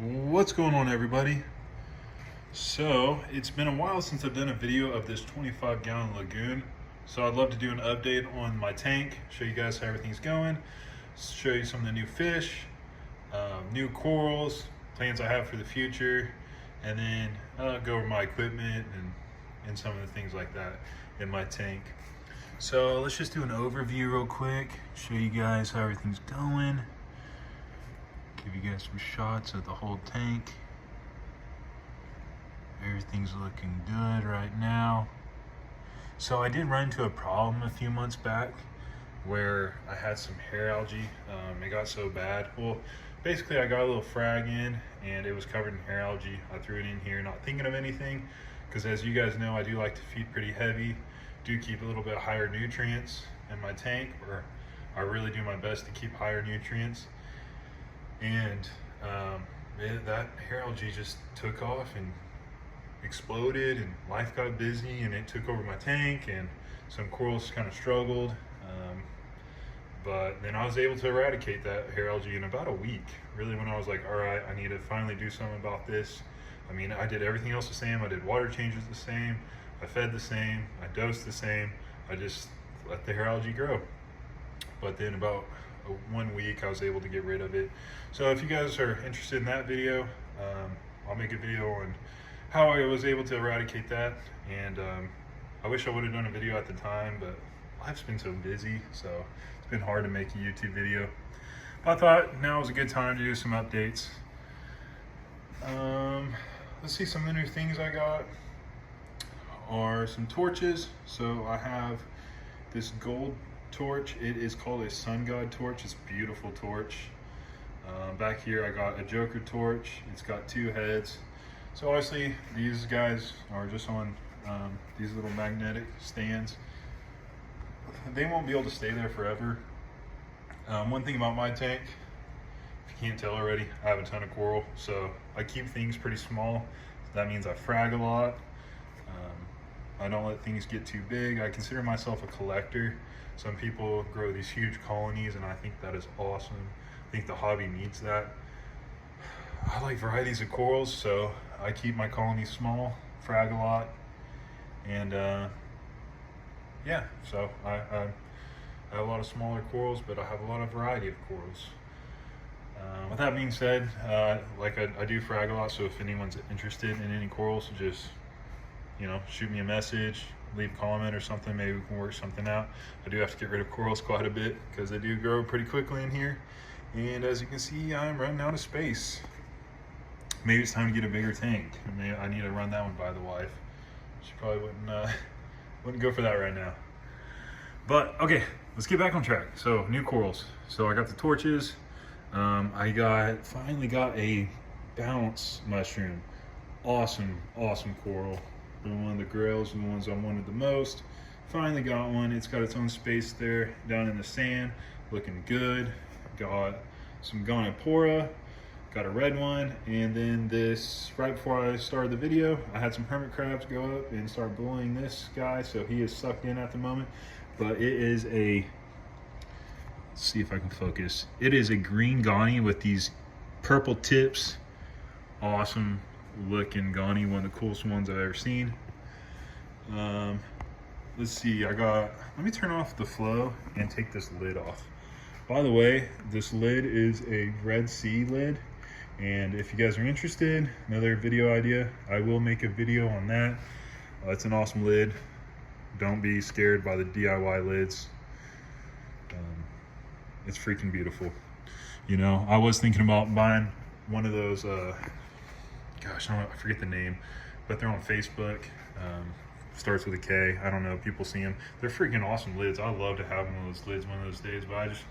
What's going on, everybody? So it's been a while since I've done a video of this 25-gallon lagoon, so I'd love to do an update on my tank, show you guys how everything's going, show you some of the new fish, new corals, plans I have for the future, and then go over my equipment and some of the things like that in my tank. So let's just do an overview real quick, show you guys how everything's going, give you guys some shots of the whole tank. Everything's looking good right now. So I did run into a problem a few months back where I had some hair algae. It got so bad. Well, basically I got a little frag in and it was covered in hair algae. I threw it in here not thinking of anything, because as you guys know, I do like to feed pretty heavy, do keep a little bit higher nutrients in my tank, or I really do my best to keep higher nutrients. And that hair algae just took off and exploded, and life got busy and it took over my tank, and some corals kind of struggled, but then I was able to eradicate that hair algae in about a week, really, when I was like, all right, I need to finally do something about this. I mean, I did everything else the same. I did water changes the same, I fed the same, I dosed the same, I just let the hair algae grow. But then about 1 week I was able to get rid of it. So if you guys are interested in that video, I'll make a video on how I was able to eradicate that. And I wish I would have done a video at the time, but life's been so busy, so it's been hard to make a YouTube video. But I thought now was a good time to do some updates. Let's see, some of the new things I got are some torches. So I have this gold torch. It is called a sun god torch. It's a beautiful torch. Back here I got a joker torch. It's got 2 heads. So obviously these guys are just on these little magnetic stands. They won't be able to stay there forever. One thing about my tank, if you can't tell already, I have a ton of coral, so I keep things pretty small. That means I frag a lot. I don't let things get too big. I consider myself a collector. Some people grow these huge colonies, and I think that is awesome. I think the hobby needs that. I like varieties of corals, so I keep my colonies small, frag a lot, and yeah, so I have a lot of smaller corals, but I have a lot of variety of corals. With that being said, like I do frag a lot, so if anyone's interested in any corals, just, you know, shoot me a message, leave a comment or something. Maybe we can work something out. I do have to get rid of corals quite a bit because they do grow pretty quickly in here, and as you can see, I'm running out of space. Maybe it's time to get a bigger tank. I need to run that one by the wife. She probably wouldn't go for that right now. But okay, let's get back on track. So new corals. So I got the torches. I finally got a bounce mushroom. Awesome coral. One of the grails and the ones I wanted the most. Finally got one. It's got its own space there down in the sand, looking good. Got some Acropora. Got a red one, and then this, right before I started the video, I had some hermit crabs go up and start bullying this guy, so he is sucked in at the moment. But it is a, let's see if I can focus. It is a green Ghani with these purple tips. Awesome looking Ghani, one of the coolest ones I've ever seen. Let's see, let me turn off the flow and take this lid off. By the way, this lid is a Red Sea lid. And if you guys are interested, another video idea, I will make a video on that. It's an awesome lid. Don't be scared by the DIY lids. It's freaking beautiful. You know, I was thinking about buying one of those, gosh, I forget the name, but they're on Facebook. Starts with a K. I don't know, people see them. They're freaking awesome lids. I'd love to have one of those lids one of those days, but I just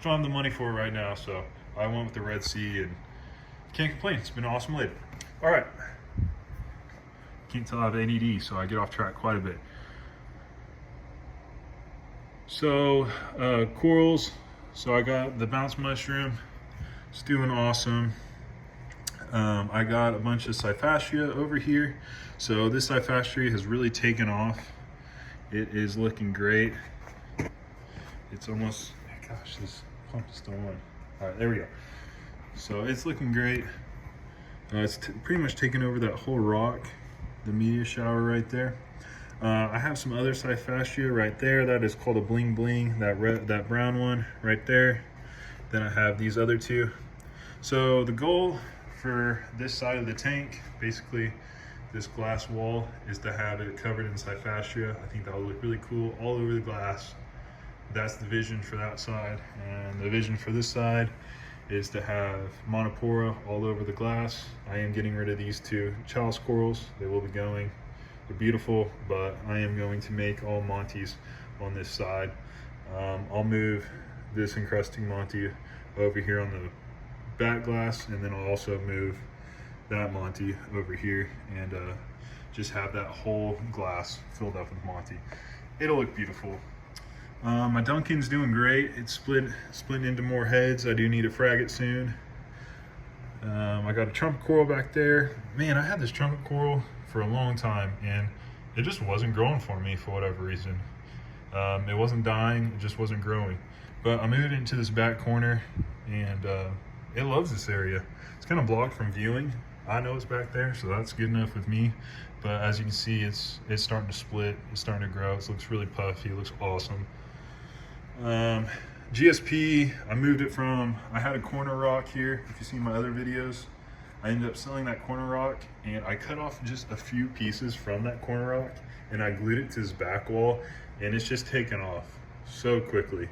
don't have the money for it right now. So I went with the Red Sea, and can't complain. It's been an awesome lid. All right. Can't tell I have ADD, so I get off track quite a bit. So corals. So I got the bounce mushroom. It's doing awesome. I got a bunch of Cyphastria over here. So this Cyphastria has really taken off. It is looking great. It's almost, gosh, this pump is still on. All right, there we go. So it's looking great. It's pretty much taken over that whole rock, the media shower right there. I have some other Cyphastia right there. That is called a bling bling, that brown one right there. Then I have these other two. So the goal for this side of the tank, basically this glass wall, is to have it covered in Cyphastia. I think that would look really cool all over the glass. That's the vision for that side. And the vision for this side is to have Monopora all over the glass. I am getting rid of these two chalice corals. They will be going. They're beautiful, but I am going to make all Monties on this side. I'll move this encrusting Monty over here on the back glass, and then I'll also move that Monty over here and just have that whole glass filled up with Monty. It'll look beautiful. My Duncan's doing great. It's splitting into more heads. I do need to frag it soon. I got a trumpet coral back there. Man, I had this trumpet coral for a long time and it just wasn't growing for me for whatever reason. It wasn't dying, it just wasn't growing. But I moved it into this back corner and it loves this area. It's kind of blocked from viewing. I know it's back there, so that's good enough with me. But as you can see, it's starting to split, it's starting to grow. It looks really puffy, it looks awesome. GSP, I moved it from, I had a corner rock here. If you've seen my other videos, I ended up selling that corner rock and I cut off just a few pieces from that corner rock and I glued it to this back wall and it's just taken off so quickly.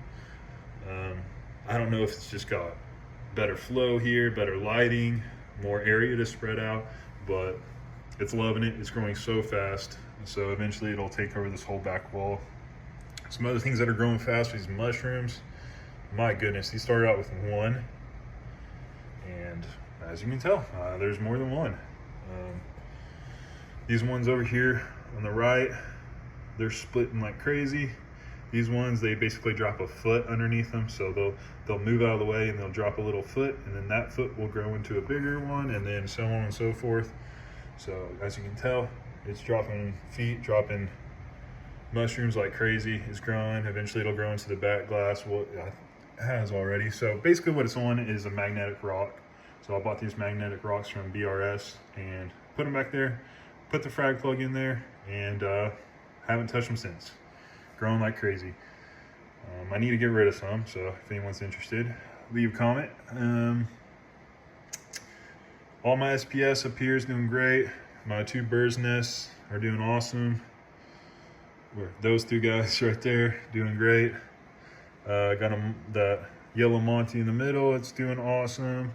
I don't know if it's just got better flow here, better lighting, more area to spread out, but it's loving it. It's growing so fast. So eventually it'll take over this whole back wall. Some other things that are growing fast, these mushrooms. My goodness, these started out with one. And as you can tell, there's more than one. These ones over here on the right, they're splitting like crazy. These ones, they basically drop a foot underneath them, so they'll move out of the way and they'll drop a little foot, and then that foot will grow into a bigger one, and then so on and so forth. So as you can tell, it's dropping feet, dropping mushrooms like crazy. It's growing. Eventually it'll grow into the back glass. Well, it has already. So basically what it's on is a magnetic rock. So I bought these magnetic rocks from BRS and put them back there, put the frag plug in there, and haven't touched them since. Growing like crazy. I need to get rid of some, so if anyone's interested, leave a comment. All my SPS up here is doing great. My two bird's nests are doing awesome. Those two guys right there doing great. Got that yellow Monty in the middle, it's doing awesome.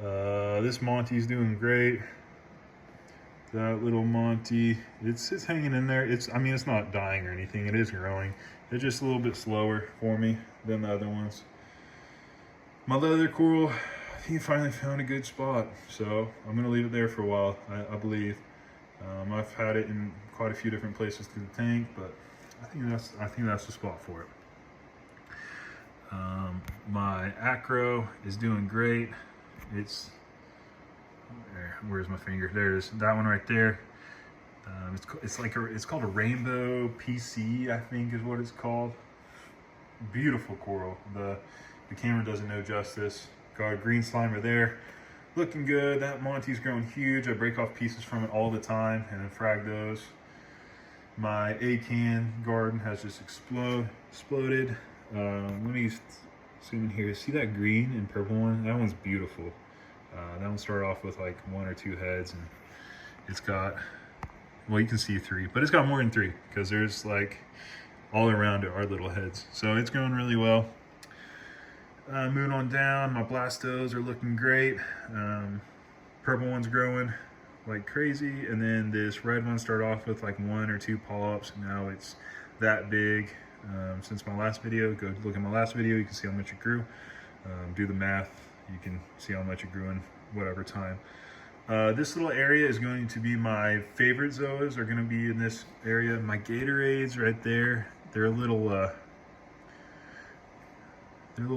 This Monty's doing great. That little Monty, it's hanging in there. I mean, it's not dying or anything. It is growing. It's just a little bit slower for me than the other ones. My leather coral, I think I finally found a good spot. So I'm gonna leave it there for a while, I believe. I've had it in quite a few different places through the tank, but I think that's the spot for it. My Acro is doing great. Where's my finger? There it is. That one right there. It's called a rainbow PC, I think is what it's called. Beautiful coral. The camera doesn't know justice. Got a green slimer there. Looking good. That Monty's growing huge. I break off pieces from it all the time and then frag those. My Acan garden has just exploded. Let me zoom in here. See that green and purple one? That one's beautiful. That one started off with like 1 or 2 heads, and it's got, well, you can see 3, but it's got more than 3 because there's like all around it are little heads. So it's growing really well. Moving on down, my Blastos are looking great. Purple one's growing like crazy, and then this red one started off with like 1 or 2 polyps. Now it's that big. Since my last video, go look at my last video, you can see how much it grew. Do the math, you can see how much it grew in whatever time. This little area is going to be my favorite zoas, are going to be in this area. My Gatorades right there, they're a little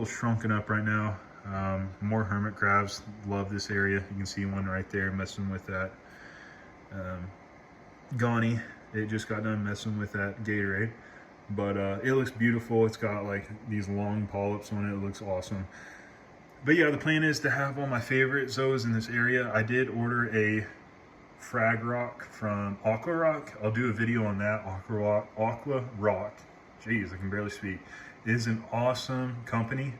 shrunken up right now. More hermit crabs, love this area. You can see one right there messing with that Ghani. It just got done messing with that Gatorade. But it looks beautiful. It's got like these long polyps on it. It looks awesome. But yeah, the plan is to have all my favorite zoas in this area. I did order a frag rock from Aqua Rock. I'll do a video on that. Aqua Rock. Jeez, I can barely speak. It is an awesome company.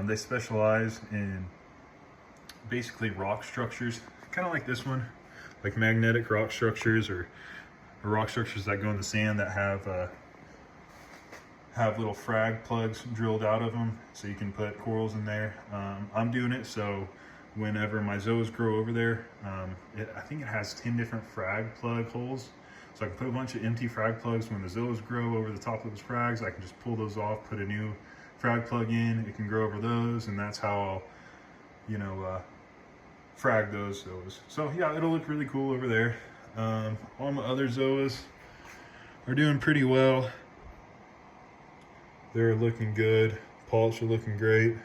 They specialize in basically rock structures, kind of like this one, like magnetic rock structures or rock structures that go in the sand that have little frag plugs drilled out of them, so you can put corals in there. I'm doing it so whenever my zoas grow over there, I think it has 10 different frag plug holes, so I can put a bunch of empty frag plugs. When the zoas grow over the top of those frags, I can just pull those off, put a new frag plug in, it can grow over those, and that's how I'll, you know, frag those zoas. So yeah, it'll look really cool over there. All my other zoas are doing pretty well. They're looking good. Polyps are looking great.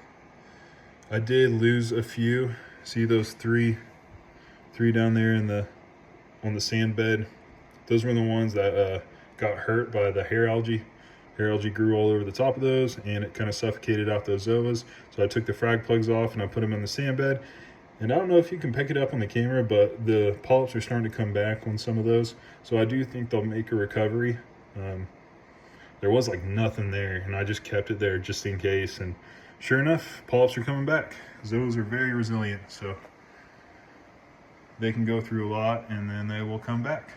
I did lose a few. See those three down there on the sand bed? Those were the ones that got hurt by the hair algae. Hair algae grew all over the top of those, and it kind of suffocated out those zoas. So I took the frag plugs off and I put them in the sand bed. And I don't know if you can pick it up on the camera, but the polyps are starting to come back on some of those. So I do think they'll make a recovery. There was like nothing there, and I just kept it there just in case. And sure enough, polyps are coming back. Zoas are very resilient, so they can go through a lot and then they will come back.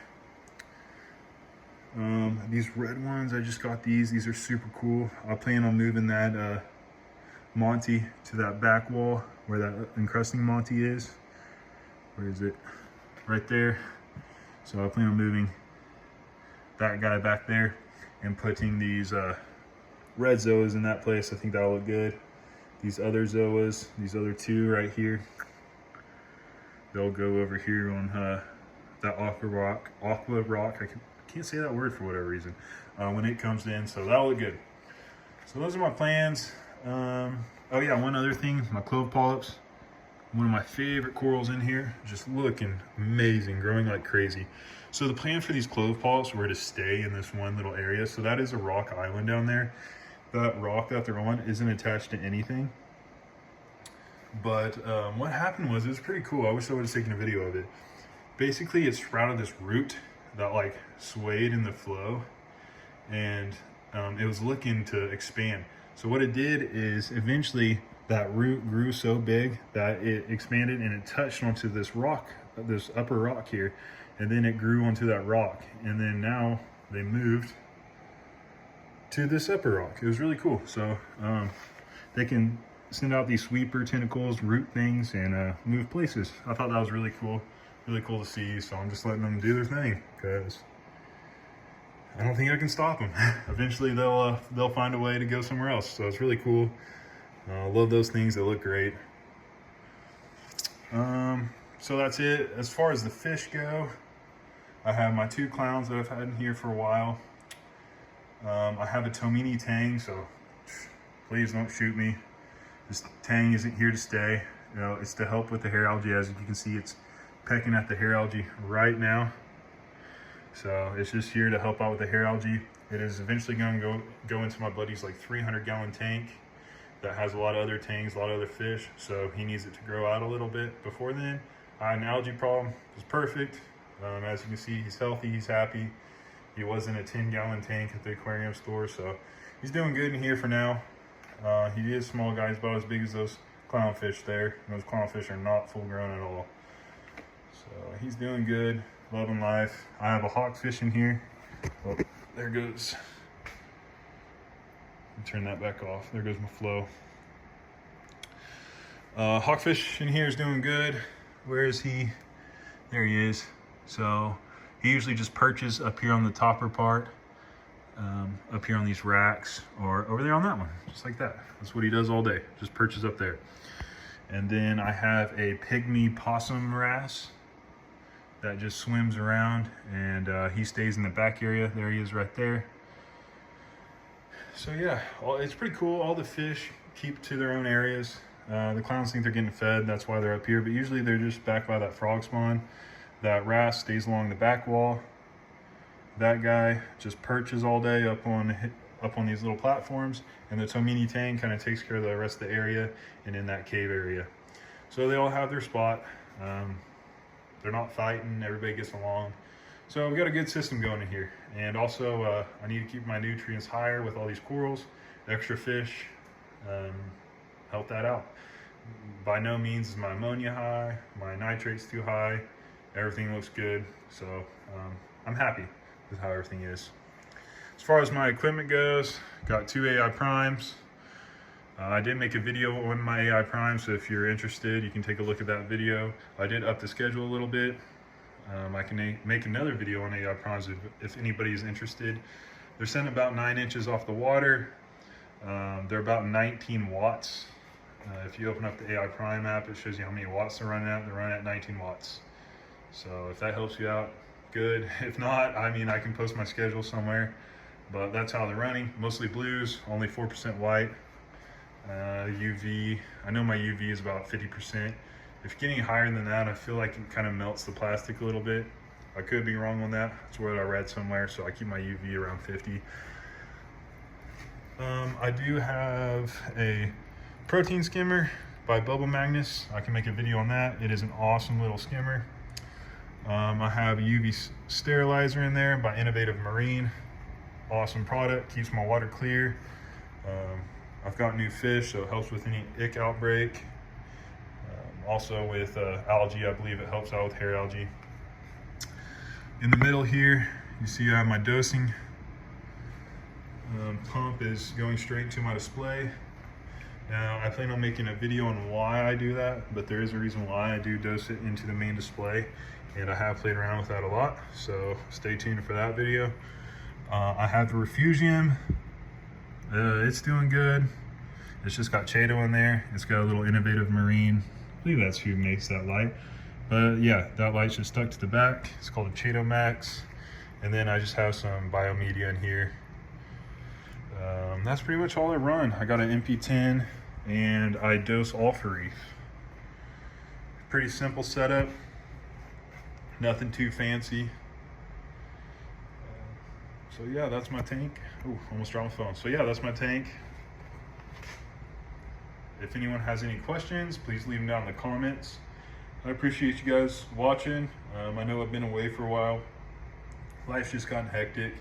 These red ones, I just got these. These are super cool. I plan on moving that Monty to that back wall where that encrusting Monty is. Where is it? Right there. So I plan on moving that guy back there and putting these red zoas in that place. I think that'll look good. These other zoas, these other two right here, they'll go over here on that aqua rock. I can't say that word for whatever reason when it comes in, so that'll look good. So those are my plans. Oh yeah, one other thing, my clove polyps. One of my favorite corals in here, just looking amazing, growing like crazy. So the plan for these clove polyps were to stay in this one little area. So that is a rock island down there. That rock that they're on isn't attached to anything. But what happened was, it was pretty cool. I wish I would have taken a video of it. Basically, it sprouted this root that like swayed in the flow, and it was looking to expand. So what it did is eventually that root grew so big that it expanded and it touched onto this rock, this upper rock here, and then it grew onto that rock, and then now they moved to this upper rock. It was really cool. So they can send out these sweeper tentacles, root things, and move places. I thought that was really cool to see. So I'm just letting them do their thing because I don't think I can stop them. Eventually they'll find a way to go somewhere else. So it's really cool. I love those things. They look great. So that's it. As far as the fish go, I have my two clowns that I've had in here for a while. I have a Tomini Tang, so please don't shoot me. This Tang isn't here to stay. You know, it's to help with the hair algae. As you can see, it's pecking at the hair algae right now. So it's just here to help out with the hair algae. It is eventually going to go into my buddy's like 300-gallon tank that has a lot of other tangs, a lot of other fish. So he needs it to grow out a little bit. Before then, I had an algae problem. It was perfect. As you can see, he's healthy, he's happy. He was in a 10-gallon tank at the aquarium store, so he's doing good in here for now. He is small, guys, about as big as those clownfish there. And those clownfish are not full grown at all. So he's doing good, loving life. I have a hawkfish in here. Oh, there goes. Turn that back off. There goes my flow. Hawkfish in here is doing good. Where is he? There he is. So he usually just perches up here on the topper part, up here on these racks, or over there on that one, just like that. That's what he does all day, just perches up there. And then I have a pygmy possum wrasse that just swims around, and he stays in the back area. There he is right there. So yeah, it's pretty cool. All the fish keep to their own areas. The clowns think they're getting fed, that's why they're up here, but usually they're just back by that frog spawn. That wrasse stays along the back wall. That guy just perches all day up on up on these little platforms, and the Tomini Tang kind of takes care of the rest of the area and in that cave area. So they all have their spot. They're not fighting, everybody gets along. So we've got a good system going in here. And also I need to keep my nutrients higher with all these corals, extra fish, help that out. By no means is my ammonia high, my nitrate's too high, everything looks good. So I'm happy with how everything is. As far as my equipment goes, got 2 AI primes. I did make a video on my AI prime, so if you're interested, you can take a look at that video. I did up the schedule a little bit. I can make another video on AI primes if anybody's interested. They're sitting about 9 inches off the water. They're about 19 watts. If you open up the AI Prime app, it shows you how many watts they're running at. They're running at 19 watts. So if that helps you out, good. If not, I mean, I can post my schedule somewhere, but that's how they're running. Mostly blues, only 4% white. UV, I know my UV is about 50%. If getting higher than that, I feel like it kind of melts the plastic a little bit. I could be wrong on that. That's what I read somewhere, so I keep my UV around 50. I do have a protein skimmer by Bubble Magnus. I can make a video on that. It is an awesome little skimmer. I have a UV sterilizer in there by Innovative Marine. Awesome product, keeps my water clear. I've got new fish, so it helps with any ick outbreak. Also with algae, I believe it helps out with hair algae. In the middle here, you see I have my dosing. Pump is going straight to my display. Now, I plan on making a video on why I do that, but there is a reason why I do dose it into the main display, and I have played around with that a lot, so stay tuned for that video. I have the Refugium. It's doing good. It's just got Chaeto in there. It's got a little Innovative Marine. I believe that's who makes that light. But yeah, that light's just stuck to the back. It's called a Chaeto Max. And then I just have some biomedia in here. That's pretty much all I run. I got an MP10 and I dose all for Reef. Pretty simple setup. Nothing too fancy. So yeah, that's my tank. Ooh, almost dropped my phone. So yeah, that's my tank. If anyone has any questions, please leave them down in the comments. I appreciate you guys watching. I know I've been away for a while. Life's just gotten hectic.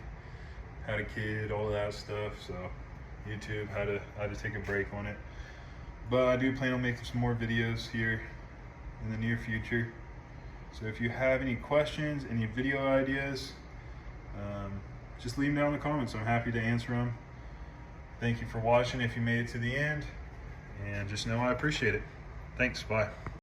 Had a kid, all of that stuff. So YouTube had to take a break on it. But I do plan on making some more videos here in the near future. So if you have any questions, any video ideas, just leave them down in the comments. I'm happy to answer them. Thank you for watching if you made it to the end. And just know I appreciate it. Thanks, bye.